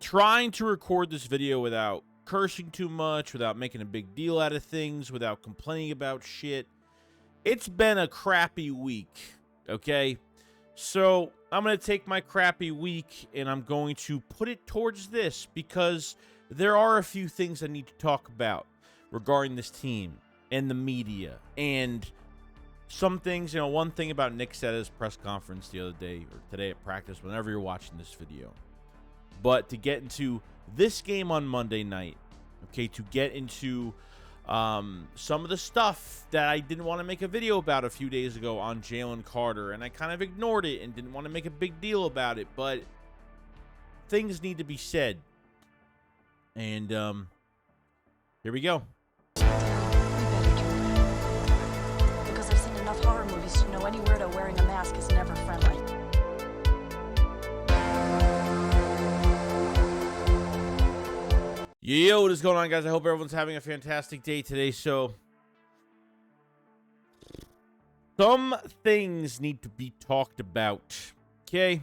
trying to record this video without cursing too much, without making a big deal out of things, without complaining about shit. It's been a crappy week, okay? So I'm going to take my crappy week and I'm going to put it towards this because there are a few things I need to talk about regarding this team and the media and some things. You know, one thing about Nick said at his press conference the other day or today at practice, whenever you're watching this video. But to get into this game on Monday night, okay, to get into some of the stuff that I didn't want to make a video about a few days ago on Jaylen Carter, and I kind of ignored it and didn't want to make a big deal about it, but things need to be said. And here we go. We better turn around. Because I've seen enough horror movies to know any weirdo wearing a mask is never friendly. Yo, what is going on, guys? I hope everyone's having a fantastic day today. So, some things need to be talked about, okay?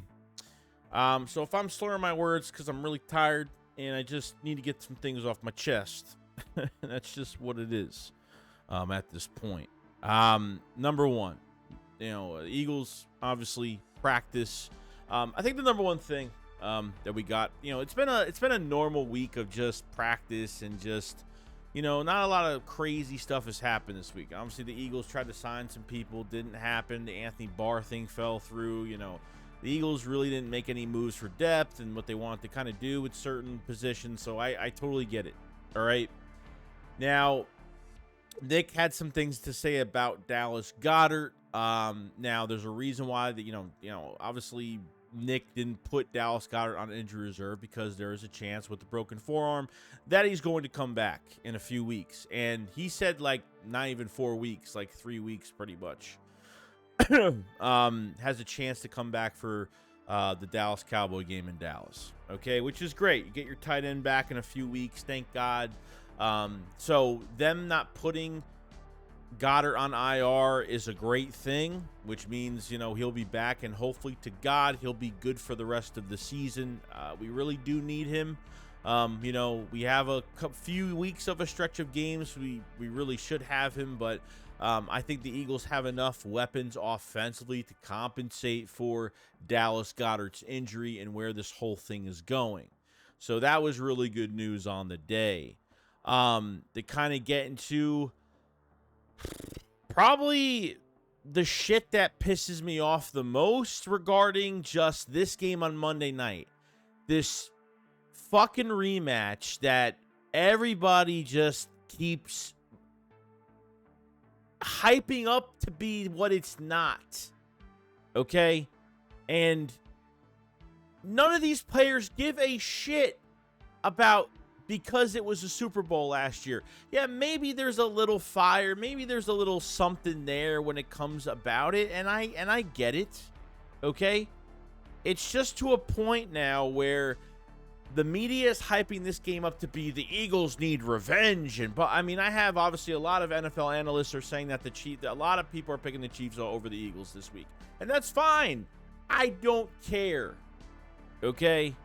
So if I'm slurring my words because I'm really tired and I just need to get some things off my chest, that's just what it is at this point. Number one, you know, Eagles obviously practice. I think the number one thing that we got, you know, it's been a normal week of just practice and just, you know, not a lot of crazy stuff has happened this week. Obviously, the Eagles tried to sign some people, didn't happen. The Anthony Barr thing fell through. You know, the Eagles really didn't make any moves for depth and what they wanted to kind of do with certain positions. So I totally get it. All right. Now, Nick had some things to say about Dallas Goedert. Now there's a reason why that, you know, obviously Nick didn't put Dallas Goedert on injury reserve because there is a chance with the broken forearm that he's going to come back in a few weeks. And he said like not even 4 weeks, like 3 weeks pretty much. Has a chance to come back for the Dallas Cowboy game in Dallas. Okay, which is great. You get your tight end back in a few weeks, thank God. So them not putting Goedert on IR is a great thing, which means, you know, he'll be back and hopefully to God he'll be good for the rest of the season. We really do need him. You know, we have a few weeks of a stretch of games. We really should have him, but I think the Eagles have enough weapons offensively to compensate for Dallas Goedert's injury and where this whole thing is going. So that was really good news on the day. To kind of get into probably the shit that pisses me off the most regarding just this game on Monday night. This fucking rematch that everybody just keeps hyping up to be what it's not. Okay? And none of these players give a shit about because it was a Super Bowl last year. Yeah, maybe there's a little fire, maybe there's a little something there when it comes about it, and I get it. Okay? It's just to a point now where the media is hyping this game up to be the Eagles need revenge, but I mean, I have obviously a lot of NFL analysts are saying that a lot of people are picking the Chiefs over the Eagles this week, and that's fine. I don't care. Okay?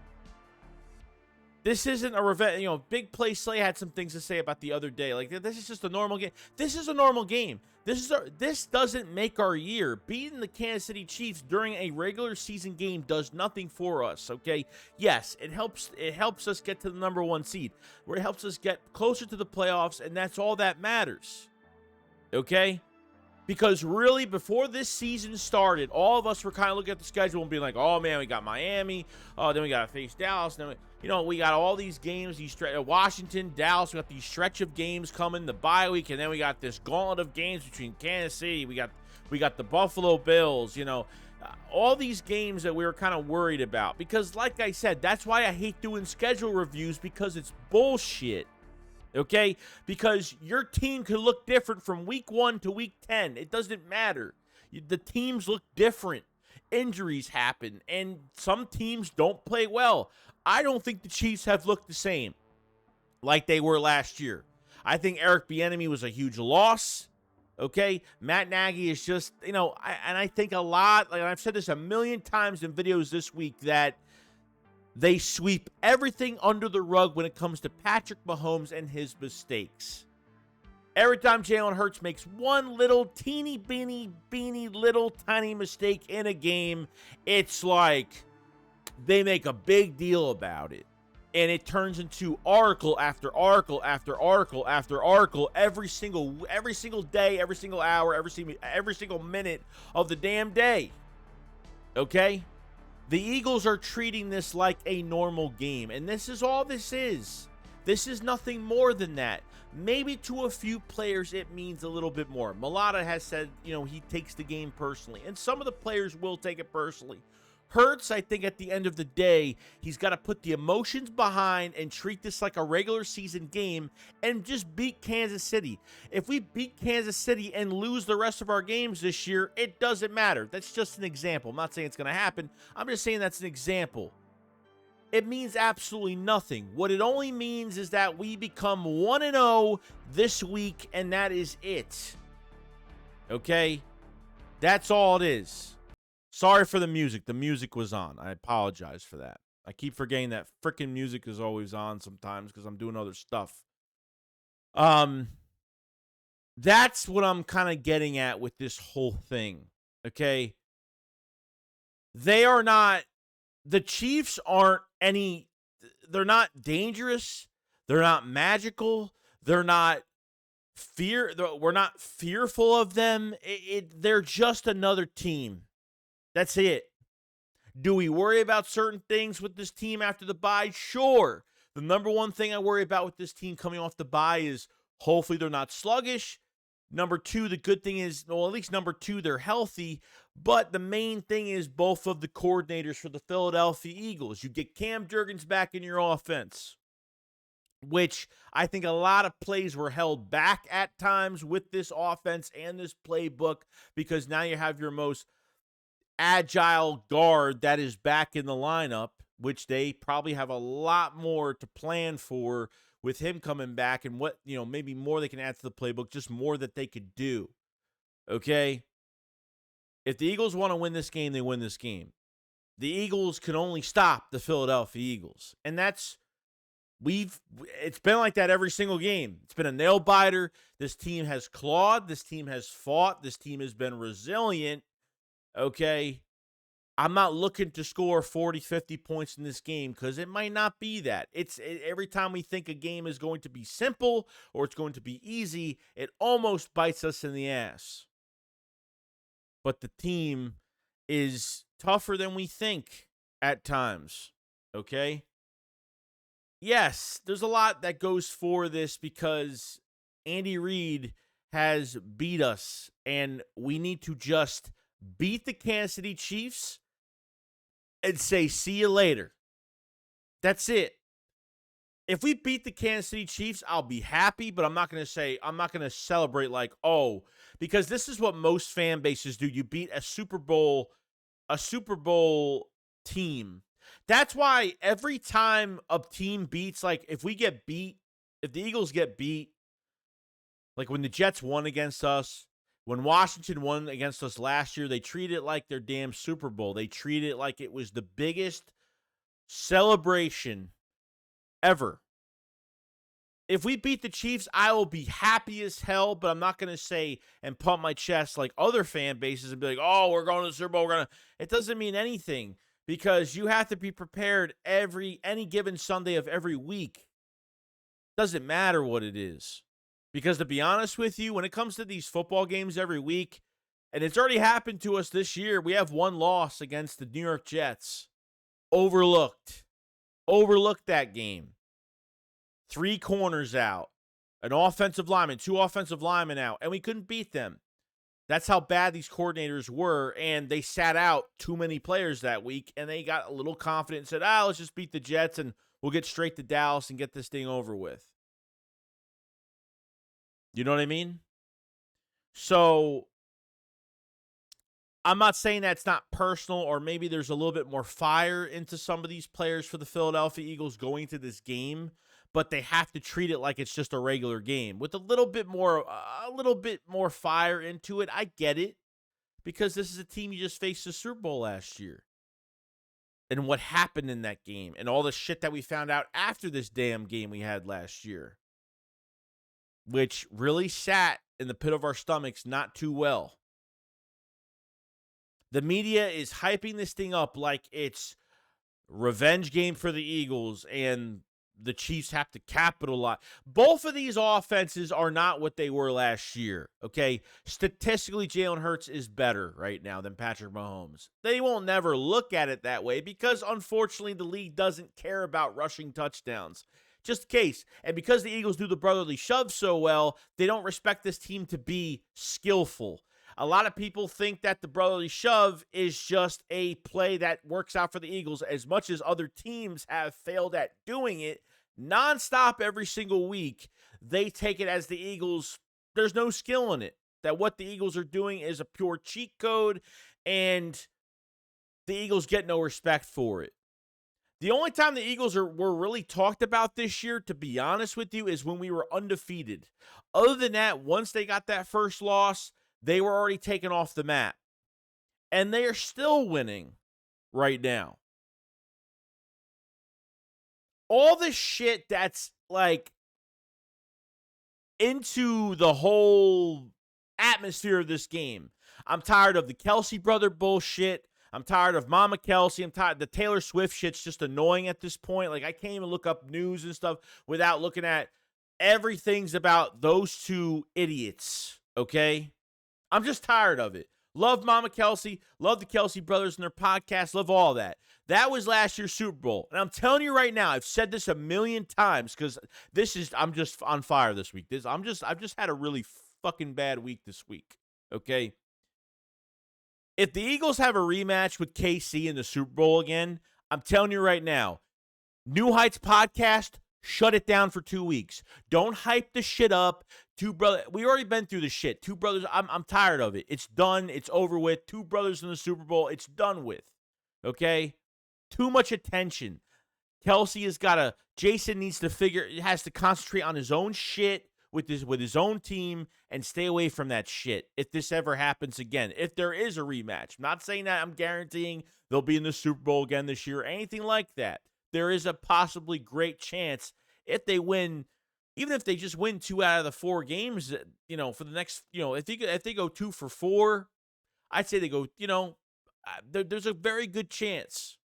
This isn't a revenge. You know, Big Play Slay had some things to say about the other day. Like, this is just a normal game. This is a normal game. This doesn't make our year. Beating the Kansas City Chiefs during a regular season game does nothing for us, okay? Yes, it helps us get to the number 1 seed, where it helps us get closer to the playoffs, and that's all that matters, okay? Because really, before this season started, all of us were kind of looking at the schedule and being like, oh, man, we got Miami. Oh, then we got to face Dallas. Then we got all these games, Washington, Dallas. We got these stretch of games coming, the bye week, and then we got this gauntlet of games between Kansas City. We got the Buffalo Bills, all these games that we were kind of worried about. Because, like I said, that's why I hate doing schedule reviews, because it's bullshit. Okay? Because your team could look different from week 1 to week 10. It doesn't matter. The teams look different. Injuries happen, and some teams don't play well. I don't think the Chiefs have looked the same like they were last year. I think Eric Bieniemy was a huge loss. Okay? Matt Nagy is just, I think a lot, like I've said this a million times in videos this week, that They sweep everything under the rug when it comes to Patrick Mahomes and his mistakes. Every time Jalen Hurts makes one little teeny beany little tiny mistake in a game, it's like they make a big deal about it. And it turns into article after article after article after article every single day, every single hour, every single minute of the damn day. Okay? The Eagles are treating this like a normal game, and this is all this is. This is nothing more than that. Maybe to a few players it means a little bit more. Mulata has said, he takes the game personally, and some of the players will take it personally. Hurts, I think at the end of the day, he's got to put the emotions behind and treat this like a regular season game and just beat Kansas City. If we beat Kansas City and lose the rest of our games this year, it doesn't matter. That's just an example. I'm not saying it's going to happen. I'm just saying that's an example. It means absolutely nothing. What it only means is that we become 1-0 this week, and that is it. Okay? That's all it is. Sorry for the music. The music was on. I apologize for that. I keep forgetting that freaking music is always on sometimes because I'm doing other stuff. That's what I'm kind of getting at with this whole thing. Okay? The Chiefs aren't they're not dangerous. They're not magical. We're not fearful of them. They're just another team. That's it. Do we worry about certain things with this team after the bye? Sure. The number one thing I worry about with this team coming off the bye is hopefully they're not sluggish. Number two, the good thing is, well, at least number two, they're healthy. But the main thing is both of the coordinators for the Philadelphia Eagles. You get Cam Jurgens back in your offense, which I think a lot of plays were held back at times with this offense and this playbook because now you have your most agile guard that is back in the lineup, which they probably have a lot more to plan for with him coming back and what, maybe more they can add to the playbook, just more that they could do. Okay? If the Eagles want to win this game, they win this game. The Eagles can only stop the Philadelphia Eagles. And it's been like that every single game. It's been a nail biter. This team has clawed. This team has fought. This team has been resilient. Okay, I'm not looking to score 40, 50 points in this game because it might not be that. Every time we think a game is going to be simple or it's going to be easy, it almost bites us in the ass. But the team is tougher than we think at times, okay? Yes, there's a lot that goes for this because Andy Reid has beat us, and we need to just beat the Kansas City Chiefs and say, see you later. That's it. If we beat the Kansas City Chiefs, I'll be happy, but I'm not going to celebrate like, because this is what most fan bases do. You beat a Super Bowl team. That's why every time a team beats, like if the Eagles get beat, like when the Jets won against us, when Washington won against us last year, they treat it like their damn Super Bowl. They treat it like it was the biggest celebration ever. If we beat the Chiefs, I will be happy as hell, but I'm not going to say and pump my chest like other fan bases and be like, we're going to the Super Bowl. It doesn't mean anything because you have to be prepared any given Sunday of every week. Doesn't matter what it is. Because to be honest with you, when it comes to these football games every week, and it's already happened to us this year, we have one loss against the New York Jets. Overlooked that game. 3 corners out. An offensive lineman, 2 offensive linemen out, and we couldn't beat them. That's how bad these coordinators were, and they sat out too many players that week, and they got a little confident and said, let's just beat the Jets, and we'll get straight to Dallas and get this thing over with. You know what I mean? So, I'm not saying that's not personal or maybe there's a little bit more fire into some of these players for the Philadelphia Eagles going to this game, but they have to treat it like it's just a regular game with a little bit more fire into it. I get it because this is a team you just faced the Super Bowl last year. and what happened in that game and all the shit that we found out after this damn game we had last year, which really sat in the pit of our stomachs not too well. The media is hyping this thing up like it's revenge game for the Eagles and the Chiefs have to capitalize. Both of these offenses are not what they were last year, okay? Statistically, Jalen Hurts is better right now than Patrick Mahomes. They won't never look at it that way because, unfortunately, the league doesn't care about rushing touchdowns. Just the case. And because the Eagles do the brotherly shove so well, they don't respect this team to be skillful. A lot of people think that the brotherly shove is just a play that works out for the Eagles as much as other teams have failed at doing it nonstop every single week. They take it as the Eagles, there's no skill in it, that what the Eagles are doing is a pure cheat code, and the Eagles get no respect for it. The only time the Eagles were really talked about this year, to be honest with you, is when we were undefeated. Other than that, once they got that first loss, they were already taken off the map. And they are still winning right now. All the shit that's like into the whole atmosphere of this game. I'm tired of the Kelsey brother bullshit. I'm tired of Mama Kelsey. I'm tired. The Taylor Swift shit's just annoying at this point. Like, I can't even look up news and stuff without looking at everything's about those two idiots, okay? I'm just tired of it. Love Mama Kelsey. Love the Kelsey brothers and their podcast. Love all that. That was last year's Super Bowl. And I'm telling you right now, I've said this a million times because I'm just on fire this week. I've just had a really fucking bad week this week, okay? If the Eagles have a rematch with KC in the Super Bowl again, I'm telling you right now, New Heights podcast, shut it down for 2 weeks. Don't hype the shit up. We already been through the shit. Two brothers, I'm tired of it. It's done. It's over with. Two brothers in the Super Bowl. It's done with. Okay? Too much attention. Kelsey Jason has to concentrate on his own shit with his own team and stay away from that shit if this ever happens again. If there is a rematch. I'm not saying that I'm guaranteeing they'll be in the Super Bowl again this year or anything like that. There is a possibly great chance if they win, even if they just win 2 out of the 4 games, for the next, if they go 2 for 4, I'd say they go, there's a very good chance,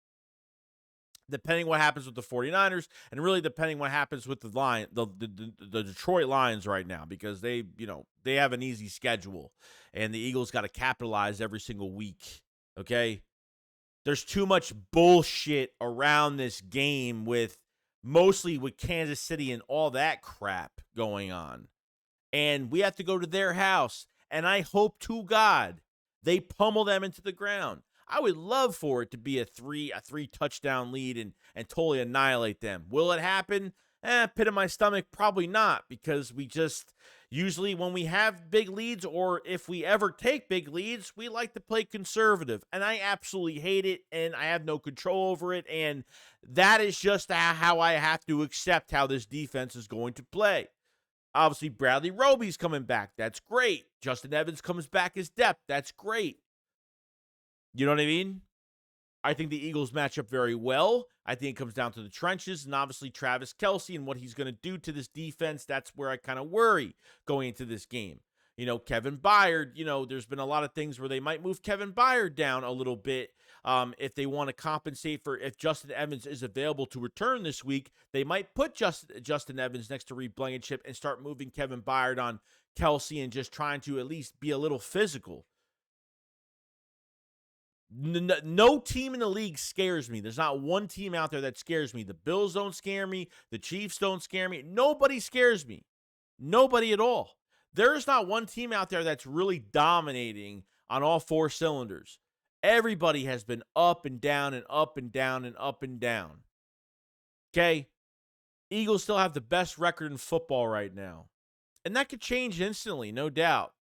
depending what happens with the 49ers and really depending what happens with the Detroit Lions right now, because they have an easy schedule and the Eagles got to capitalize every single week. Okay. There's too much bullshit around this game mostly with Kansas City and all that crap going on. And we have to go to their house. And I hope to God they pummel them into the ground. I would love for it to be a three touchdown lead and totally annihilate them. Will it happen? Pit of my stomach, probably not, because we just usually when we have big leads or if we ever take big leads, we like to play conservative. And I absolutely hate it and I have no control over it. And that is just how I have to accept how this defense is going to play. Obviously, Bradley Roby's coming back. That's great. Justin Evans comes back as depth. That's great. You know what I mean? I think the Eagles match up very well. I think it comes down to the trenches and obviously Travis Kelce and what he's going to do to this defense. That's where I kind of worry going into this game. Kevin Byard, there's been a lot of things where they might move Kevin Byard down a little bit if they want to compensate for if Justin Evans is available to return this week. They might put Justin Evans next to Reed Blankenship and start moving Kevin Byard on Kelce and just trying to at least be a little physical. No team in the league scares me. There's not one team out there that scares me. The Bills don't scare me. The Chiefs don't scare me. Nobody scares me. Nobody at all. There's not one team out there that's really dominating on all 4 cylinders. Everybody has been up and down and up and down and up and down. Okay? Eagles still have the best record in football right now. And that could change instantly, no doubt.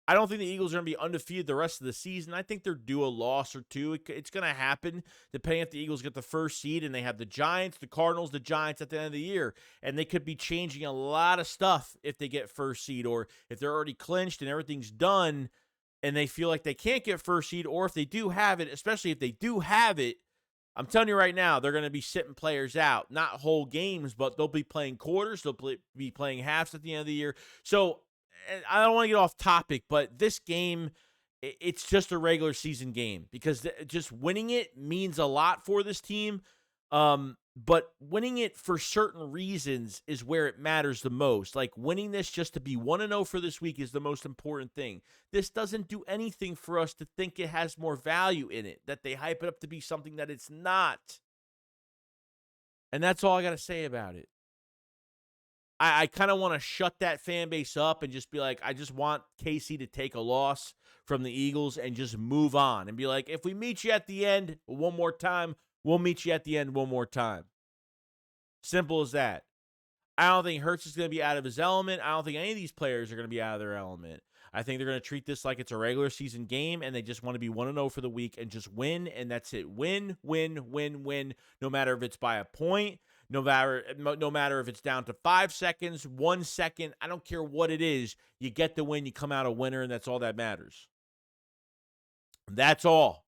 I don't think the Eagles are going to be undefeated the rest of the season. I think they're due a loss or 2. It's going to happen depending if the Eagles get the first seed and they have the Giants, the Cardinals, the Giants at the end of the year. And they could be changing a lot of stuff if they get first seed or if they're already clinched and everything's done and they feel like they can't get first seed, or if they do have it, especially if they do have it, I'm telling you right now, they're going to be sitting players out, not whole games, but they'll be playing quarters. They'll be playing halves at the end of the year. So I don't want to get off topic, but this game, it's just a regular season game because just winning it means a lot for this team. But winning it for certain reasons is where it matters the most. Like winning this just to be 1-0 for this week is the most important thing. This doesn't do anything for us to think it has more value in it, that they hype it up to be something that it's not. And that's all I got to say about it. I kind of want to shut that fan base up and just be like, I just want KC to take a loss from the Eagles and just move on and be like, if we meet you at the end one more time, we'll meet you at the end one more time. Simple as that. I don't think Hurts is going to be out of his element. I don't think any of these players are going to be out of their element. I think they're going to treat this like it's a regular season game, and they just want to be 1-0 for the week and just win, and that's it. Win, win, win, win, no matter if it's by a point, no matter if it's down to 5 seconds, 1 second. I don't care what it is. You get the win, you come out a winner, and that's all that matters. That's all.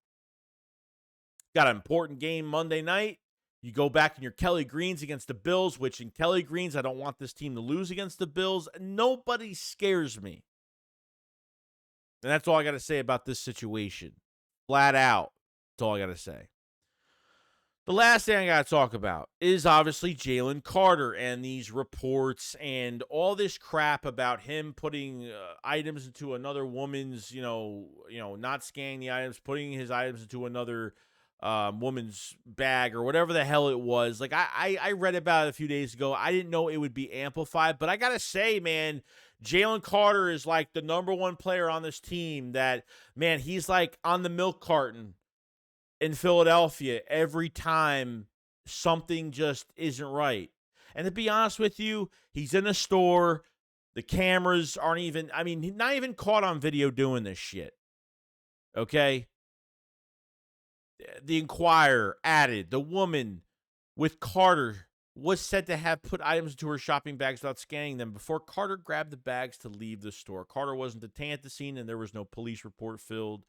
Got an important game Monday night. You go back in your Kelly Greens against the Bills, which in Kelly Greens, I don't want this team to lose against the Bills. Nobody scares me. And that's all I got to say about this situation. Flat out. That's all I got to say. The last thing I got to talk about is obviously Jaylen Carter and these reports and all this crap about him putting items into another woman's, not scanning the items, putting his items into another woman's bag or whatever the hell it was. Like I read about it a few days ago. I didn't know it would be amplified, but I gotta say, man, Jaylen Carter is like the number one player on this team that, man, he's like on the milk carton in Philadelphia every time something just isn't right. And to be honest with you, he's in a store. The cameras aren't even, he's not even caught on video doing this shit. Okay? The Inquirer added, the woman with Carter was said to have put items into her shopping bags without scanning them before Carter grabbed the bags to leave the store. Carter wasn't detained at the scene, and there was no police report filed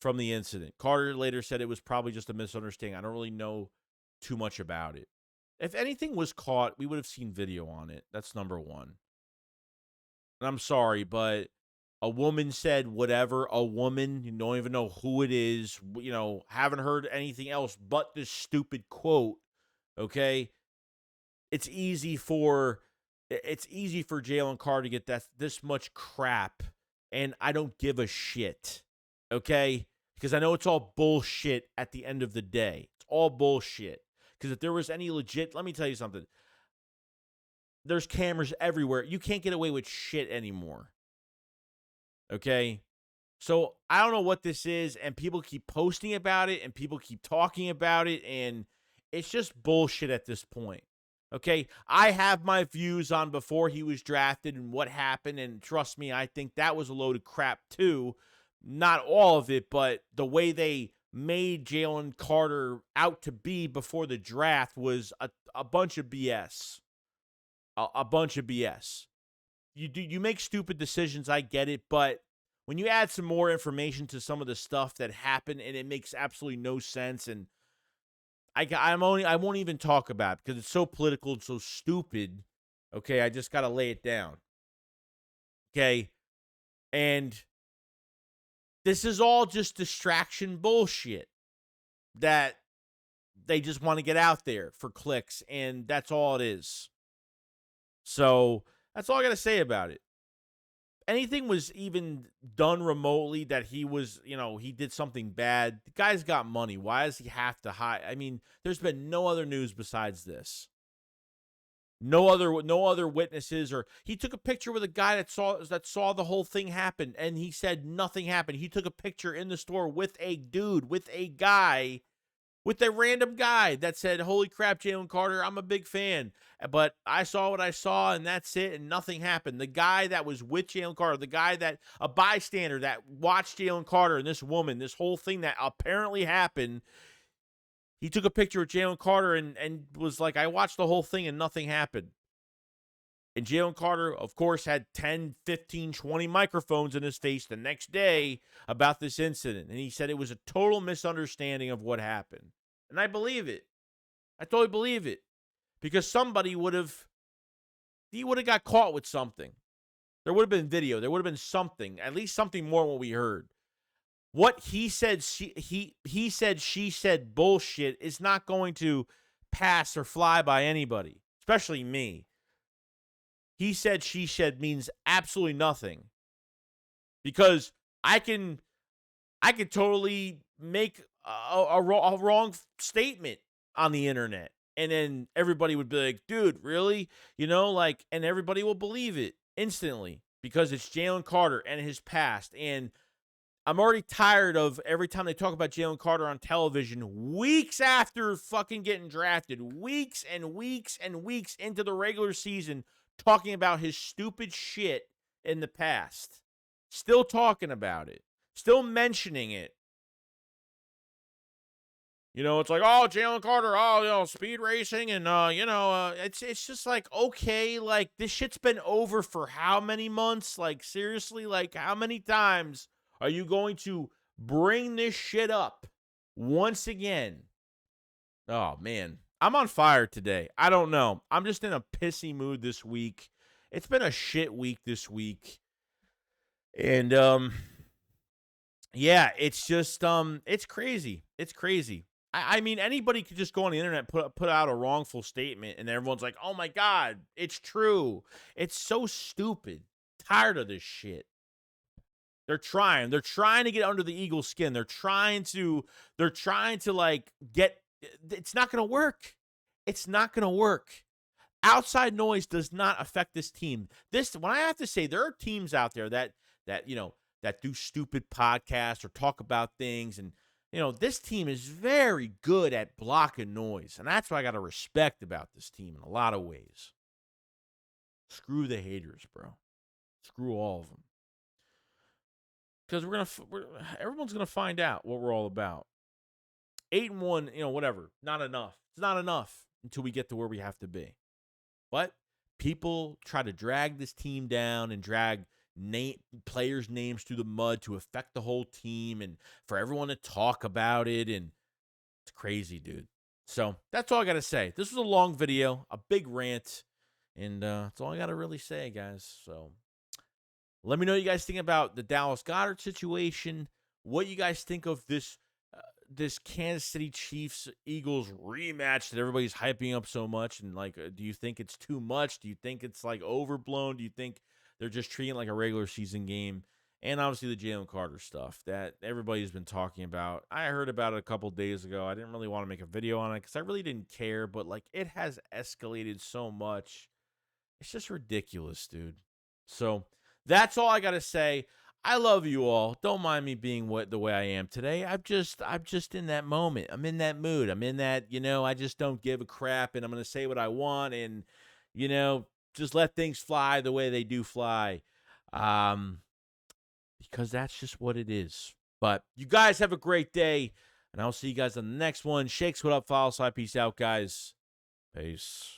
from the incident. Carter later said it was probably just a misunderstanding. I don't really know too much about it. If anything was caught, we would have seen video on it. That's number one. And I'm sorry, but a woman said whatever. A woman, you don't even know who it is. Haven't heard anything else but this stupid quote. Okay, it's easy for Jaylen Carter to get this much crap, and I don't give a shit. Okay, because I know it's all bullshit at the end of the day. It's all bullshit. Because if there was any legit, let me tell you something. There's cameras everywhere. You can't get away with shit anymore. Okay? So I don't know what this is, and people keep posting about it, and people keep talking about it, and it's just bullshit at this point. Okay? I have my views on before he was drafted and what happened, and trust me, I think that was a load of crap too. Not all of it, but the way they made Jaylen Carter out to be before the draft was a bunch of BS. A bunch of BS. You make stupid decisions, I get it, but when you add some more information to some of the stuff that happened and it makes absolutely no sense, and I won't even talk about it because it's so political and so stupid. Okay, I just got to lay it down. Okay, and this is all just distraction bullshit that they just want to get out there for clicks, and that's all it is. So that's all I got to say about it. Anything was even done remotely that he was, he did something bad. The guy's got money. Why does he have to hide? There's been no other news besides this. No other witnesses, or he took a picture with a guy that saw the whole thing happen, and he said nothing happened. He took a picture in the store with a random guy that said, "Holy crap, Jaylen Carter, I'm a big fan, but I saw what I saw, and that's it, and nothing happened." The guy that was with Jaylen Carter, a bystander that watched Jaylen Carter and this woman, this whole thing that apparently happened. He took a picture of Jaylen Carter and was like, I watched the whole thing and nothing happened. And Jaylen Carter, of course, had 10, 15, 20 microphones in his face the next day about this incident. And he said it was a total misunderstanding of what happened. And I believe it. I totally believe it. Because somebody would have got caught with something. There would have been video. There would have been something, at least something more than what we heard. What he said, she said bullshit is not going to pass or fly by anybody, especially me. He said, she said means absolutely nothing. Because I can totally make a wrong statement on the internet. And then everybody would be like, dude, really? And everybody will believe it instantly because it's Jaylen Carter and his past. And I'm already tired of every time they talk about Jaylen Carter on television, weeks after fucking getting drafted, weeks and weeks and weeks into the regular season, talking about his stupid shit in the past. Still talking about it. Still mentioning it. It's like, oh, Jaylen Carter, speed racing, and, it's just like, okay, like, this shit's been over for how many months? Like, seriously, like, how many times are you going to bring this shit up once again? Oh, man. I'm on fire today. I don't know. I'm just in a pissy mood this week. It's been a shit week this week. And, yeah, it's just, it's crazy. It's crazy. I mean, anybody could just go on the internet, put out a wrongful statement, and everyone's like, oh my God, it's true. It's so stupid. Tired of this shit. They're trying to get under the Eagles' skin. They're trying to like it's not going to work. It's not going to work. Outside noise does not affect this team. When I have to say, there are teams out there that do stupid podcasts or talk about things, and this team is very good at blocking noise, and that's what I got to respect about this team in a lot of ways. Screw the haters, bro. Screw all of them. Because everyone's gonna find out what we're all about. 8-1, whatever. Not enough. It's not enough until we get to where we have to be. But people try to drag this team down and drag players' names through the mud to affect the whole team and for everyone to talk about it, and it's crazy, dude. So that's all I gotta say. This was a long video, a big rant, and that's all I gotta really say, guys. So let me know what you guys think about the Dallas Goedert situation. What you guys think of this Kansas City Chiefs Eagles rematch that everybody's hyping up so much, and like, do you think it's too much? Do you think it's like overblown? Do you think they're just treating it like a regular season game? And obviously the Jaylen Carter stuff that everybody's been talking about. I heard about it a couple days ago. I didn't really want to make a video on it because I really didn't care, but like, it has escalated so much. It's just ridiculous, dude. So that's all I got to say. I love you all. Don't mind me being the way I am today. I'm just in that moment. I'm in that mood. I'm in that, I just don't give a crap, and I'm going to say what I want, and, just let things fly the way they do fly. Because that's just what it is. But you guys have a great day, and I'll see you guys on the next one. Shakes, what up? Follow side. Peace out, guys. Peace.